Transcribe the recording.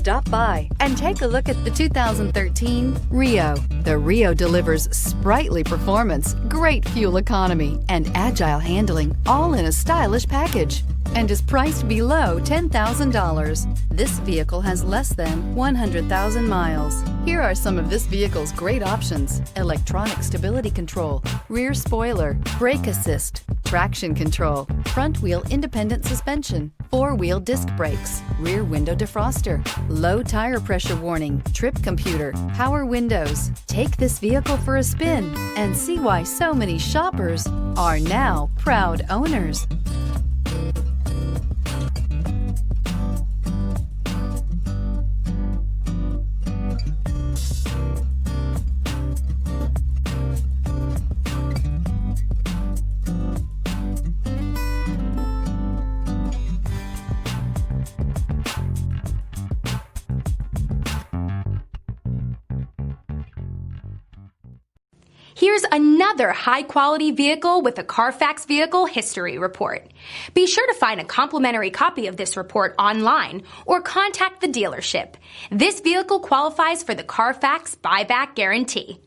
Stop by and take a look at the 2013 Rio. The Rio delivers sprightly performance, great fuel economy, and agile handling, all in a stylish package, and is priced below $10,000. This vehicle has less than 100,000 miles. Here are some of this vehicle's great options: electronic stability control, rear spoiler, brake assist, traction control, front wheel independent suspension, four-wheel disc brakes, rear window defroster, low tire pressure warning, trip computer, power windows. Take this vehicle for a spin and see why so many shoppers are now proud owners. Here's another high-quality vehicle with a Carfax Vehicle History Report. Be sure to find a complimentary copy of this report online or contact the dealership. This vehicle qualifies for the Carfax Buyback Guarantee.